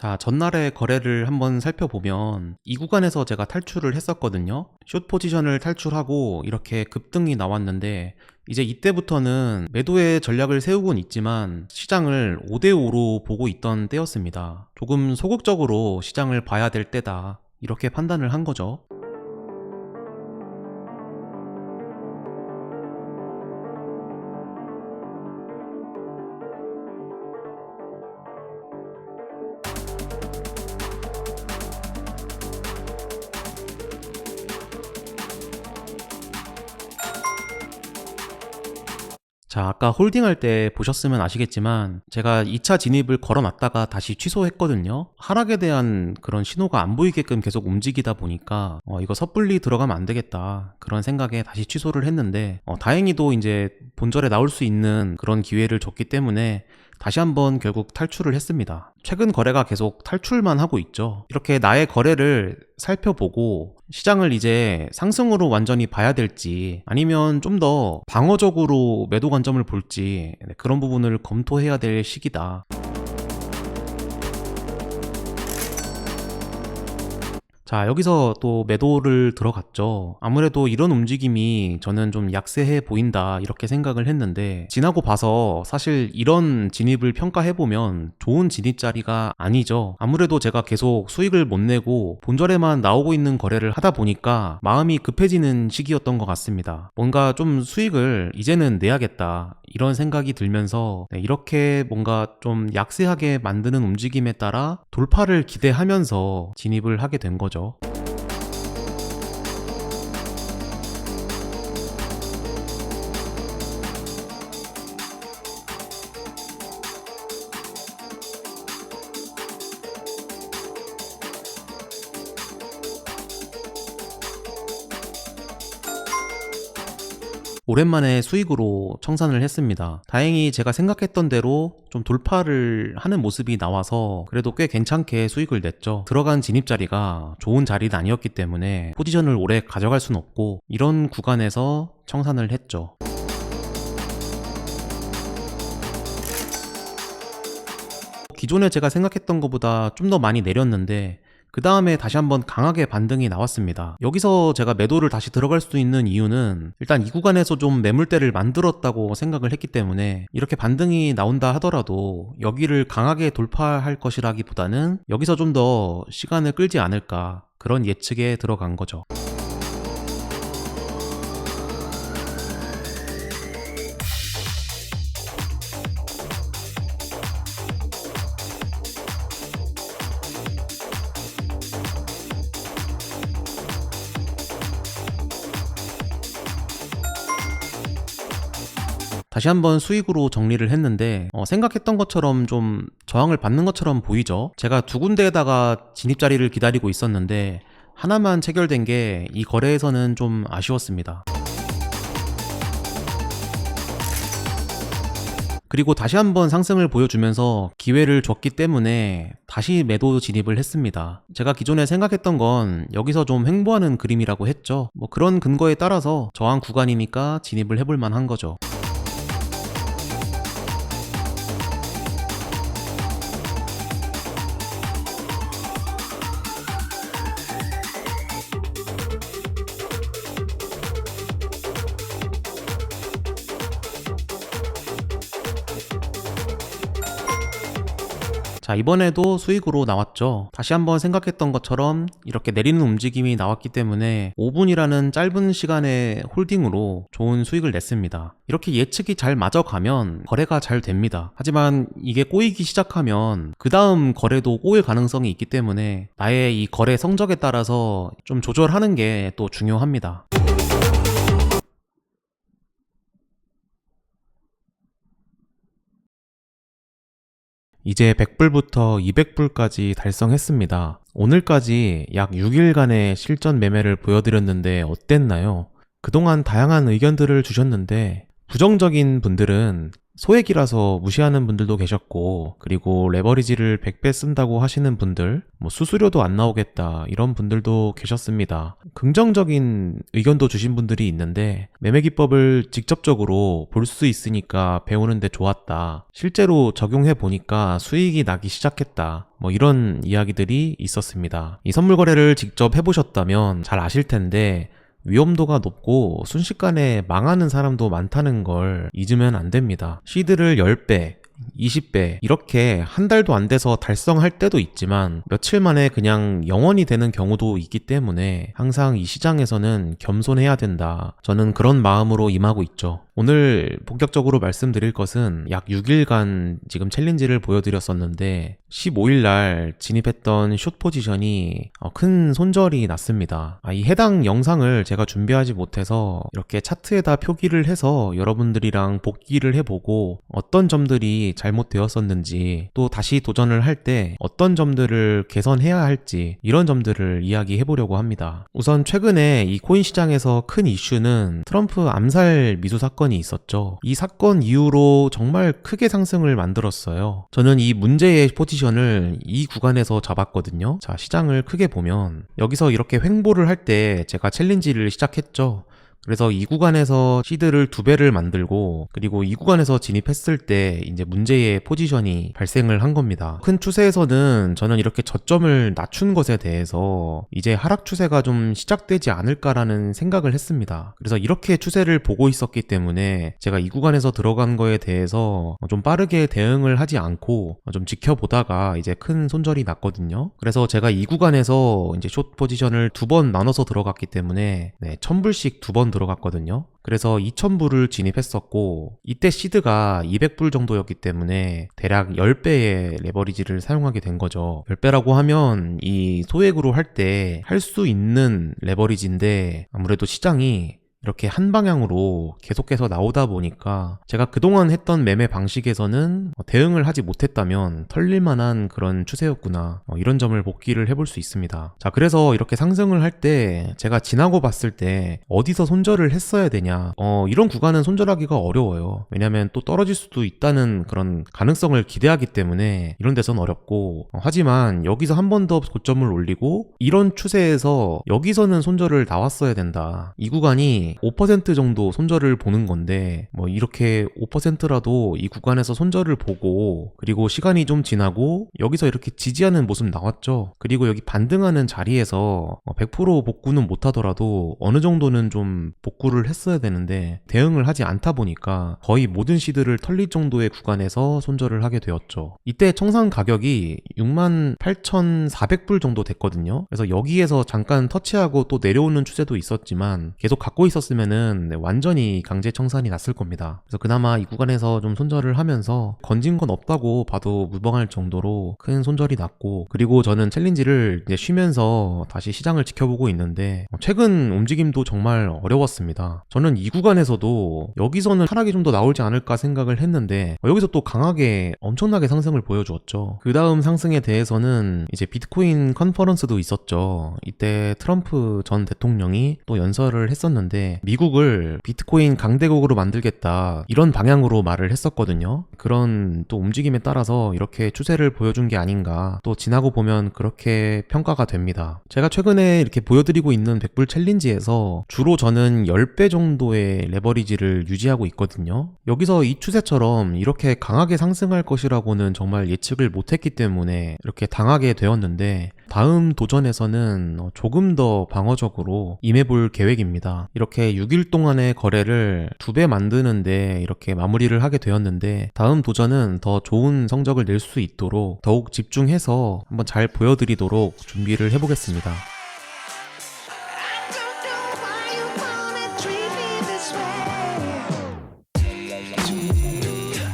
자, 전날의 거래를 한번 살펴보면 이 구간에서 제가 탈출을 했었거든요. 숏 포지션을 탈출하고 이렇게 급등이 나왔는데 이제 이때부터는 매도의 전략을 세우곤 있지만 시장을 5대5로 보고 있던 때였습니다. 조금 소극적으로 시장을 봐야 될 때다, 이렇게 판단을 한 거죠. 자, 아까 홀딩할 때 보셨으면 아시겠지만 제가 2차 진입을 걸어놨다가 다시 취소했거든요. 하락에 대한 그런 신호가 안 보이게끔 계속 움직이다 보니까 이거 섣불리 들어가면 안 되겠다, 그런 생각에 다시 취소를 했는데 다행히도 이제 본절에 나올 수 있는 그런 기회를 줬기 때문에 다시 한번 결국 탈출을 했습니다. 최근 거래가 계속 탈출만 하고 있죠. 이렇게 나의 거래를 살펴보고 시장을 이제 상승으로 완전히 봐야 될지 아니면 좀 더 방어적으로 매도 관점을 볼지, 그런 부분을 검토해야 될 시기다. 자, 여기서 또 매도를 들어갔죠. 아무래도 이런 움직임이 저는 좀 약세해 보인다, 이렇게 생각을 했는데 지나고 봐서 사실 이런 진입을 평가해보면 좋은 진입 자리가 아니죠. 아무래도 제가 계속 수익을 못 내고 본절에만 나오고 있는 거래를 하다 보니까 마음이 급해지는 시기였던 것 같습니다. 뭔가 좀 수익을 이제는 내야겠다, 이런 생각이 들면서 이렇게 뭔가 좀 약세하게 만드는 움직임에 따라 돌파를 기대하면서 진입을 하게 된 거죠. 오랜만에 수익으로 청산을 했습니다. 다행히 제가 생각했던 대로 좀 돌파를 하는 모습이 나와서 그래도 꽤 괜찮게 수익을 냈죠. 들어간 진입 자리가 좋은 자리는 아니었기 때문에 포지션을 오래 가져갈 순 없고 이런 구간에서 청산을 했죠. 기존에 제가 생각했던 것보다 좀 더 많이 내렸는데 그 다음에 다시 한번 강하게 반등이 나왔습니다. 여기서 제가 매도를 다시 들어갈 수 있는 이유는 일단 이 구간에서 좀 매물대를 만들었다고 생각을 했기 때문에 이렇게 반등이 나온다 하더라도 여기를 강하게 돌파할 것이라기보다는 여기서 좀 더 시간을 끌지 않을까, 그런 예측에 들어간 거죠. 다시 한번 수익으로 정리를 했는데 생각했던 것처럼 좀 저항을 받는 것처럼 보이죠. 제가 두 군데에다가 진입 자리를 기다리고 있었는데 하나만 체결된 게 이 거래에서는 좀 아쉬웠습니다. 그리고 다시 한번 상승을 보여주면서 기회를 줬기 때문에 다시 매도 진입을 했습니다. 제가 기존에 생각했던 건 여기서 좀 횡보하는 그림이라고 했죠. 그런 근거에 따라서 저항 구간이니까 진입을 해볼 만한 거죠. 자, 이번에도 수익으로 나왔죠. 다시 한번 생각했던 것처럼 이렇게 내리는 움직임이 나왔기 때문에 5분이라는 짧은 시간의 홀딩으로 좋은 수익을 냈습니다. 이렇게 예측이 잘 맞아가면 거래가 잘 됩니다. 하지만 이게 꼬이기 시작하면 그 다음 거래도 꼬일 가능성이 있기 때문에 나의 이 거래 성적에 따라서 좀 조절하는 게 또 중요합니다. 이제 100불부터 200불까지 달성했습니다. 오늘까지 약 6일간의 실전 매매를 보여드렸는데 어땠나요? 그동안 다양한 의견들을 주셨는데 부정적인 분들은 소액이라서 무시하는 분들도 계셨고, 그리고 레버리지를 100배 쓴다고 하시는 분들, 뭐 수수료도 안 나오겠다 이런 분들도 계셨습니다. 긍정적인 의견도 주신 분들이 있는데, 매매 기법을 직접적으로 볼 수 있으니까 배우는데 좋았다, 실제로 적용해 보니까 수익이 나기 시작했다, 뭐 이런 이야기들이 있었습니다. 이 선물 거래를 직접 해보셨다면 잘 아실 텐데, 위험도가 높고 순식간에 망하는 사람도 많다는 걸 잊으면 안 됩니다. 시드를 10배, 20배 이렇게 한 달도 안 돼서 달성할 때도 있지만 며칠 만에 그냥 0원이 되는 경우도 있기 때문에 항상 이 시장에서는 겸손해야 된다, 저는 그런 마음으로 임하고 있죠. 오늘 본격적으로 말씀드릴 것은 약 6일간 지금 챌린지를 보여드렸었는데 15일날 진입했던 숏 포지션이 큰 손절이 났습니다. 이 해당 영상을 제가 준비하지 못해서 이렇게 차트에다 표기를 해서 여러분들이랑 복기를 해보고 어떤 점들이 잘못되었었는지, 또 다시 도전을 할 때 어떤 점들을 개선해야 할지, 이런 점들을 이야기해보려고 합니다. 우선 최근에 이 코인 시장에서 큰 이슈는 트럼프 암살 미수 사건이 있었죠. 이 사건 이후로 정말 크게 상승을 만들었어요. 저는 이 문제의 포지션을 이 구간에서 잡았거든요. 자, 시장을 크게 보면 여기서 이렇게 횡보를 할 때 제가 챌린지를 시작했죠. 그래서 이 구간에서 시드를 2배를 만들고, 그리고 이 구간에서 진입했을 때 이제 문제의 포지션이 발생을 한 겁니다. 큰 추세에서는 저는 이렇게 저점을 낮춘 것에 대해서 이제 하락 추세가 좀 시작되지 않을까라는 생각을 했습니다. 그래서 이렇게 추세를 보고 있었기 때문에 제가 이 구간에서 들어간 거에 대해서 좀 빠르게 대응을 하지 않고 좀 지켜보다가 이제 큰 손절이 났거든요. 그래서 제가 이 구간에서 이제 숏 포지션을 2번 나눠서 들어갔기 때문에 1000불씩 2번 들어갔거든요. 그래서 2000불을 진입했었고, 이때 시드가 200불 정도였기 때문에 대략 10배의 레버리지를 사용하게 된 거죠. 10배라고 하면 이 소액으로 할 때 할 수 있는 레버리지인데, 아무래도 시장이 이렇게 한 방향으로 계속해서 나오다 보니까 제가 그동안 했던 매매 방식에서는 대응을 하지 못했다면 털릴 만한 그런 추세였구나, 이런 점을 복기를 해볼 수 있습니다. 자, 그래서 이렇게 상승을 할 때 제가 지나고 봤을 때 어디서 손절을 했어야 되냐, 이런 구간은 손절하기가 어려워요. 왜냐면 또 떨어질 수도 있다는 그런 가능성을 기대하기 때문에 이런 데선 어렵고, 하지만 여기서 한 번 더 고점을 올리고 이런 추세에서 여기서는 손절을 나왔어야 된다. 이 구간이 5% 정도 손절을 보는 건데, 뭐 이렇게 5%라도 이 구간에서 손절을 보고, 그리고 시간이 좀 지나고 여기서 이렇게 지지하는 모습 나왔죠. 그리고 여기 반등하는 자리에서 100% 복구는 못하더라도 어느 정도는 좀 복구를 했어야 되는데 대응을 하지 않다 보니까 거의 모든 시드를 털릴 정도의 구간에서 손절을 하게 되었죠. 이때 청산 가격이 68,400불 정도 됐거든요. 그래서 여기에서 잠깐 터치하고 또 내려오는 추세도 있었지만 계속 갖고 있었으면은 완전히 강제 청산이 났을 겁니다. 그래서 그나마 이 구간에서 좀 손절을 하면서 건진 건 없다고 봐도 무방할 정도로 큰 손절이 났고, 그리고 저는 챌린지를 이제 쉬면서 다시 시장을 지켜보고 있는데 최근 움직임도 정말 어려웠습니다. 저는 이 구간에서도 여기서는 하락이 좀 더 나올지 않을까 생각을 했는데 여기서 또 강하게 엄청나게 상승을 보여주었죠. 그 다음 상승에 대해서는 이제 비트코인 컨퍼런스도 있었죠. 이때 트럼프 전 대통령이 또 연설을 했었는데 미국을 비트코인 강대국으로 만들겠다, 이런 방향으로 말을 했었거든요. 그런 또 움직임에 따라서 이렇게 추세를 보여준 게 아닌가, 또 지나고 보면 그렇게 평가가 됩니다. 제가 최근에 이렇게 보여드리고 있는 100불 챌린지에서 주로 저는 10배 정도의 레버리지를 유지하고 있거든요. 여기서 이 추세처럼 이렇게 강하게 상승할 것이라고는 정말 예측을 못했기 때문에 이렇게 당하게 되었는데, 다음 도전에서는 조금 더 방어적으로 임해볼 계획입니다. 이렇게 6일 동안의 거래를 2배 만드는데 이렇게 마무리를 하게 되었는데, 다음 도전은 더 좋은 성적을 낼 수 있도록 더욱 집중해서 한번 잘 보여드리도록 준비를 해보겠습니다.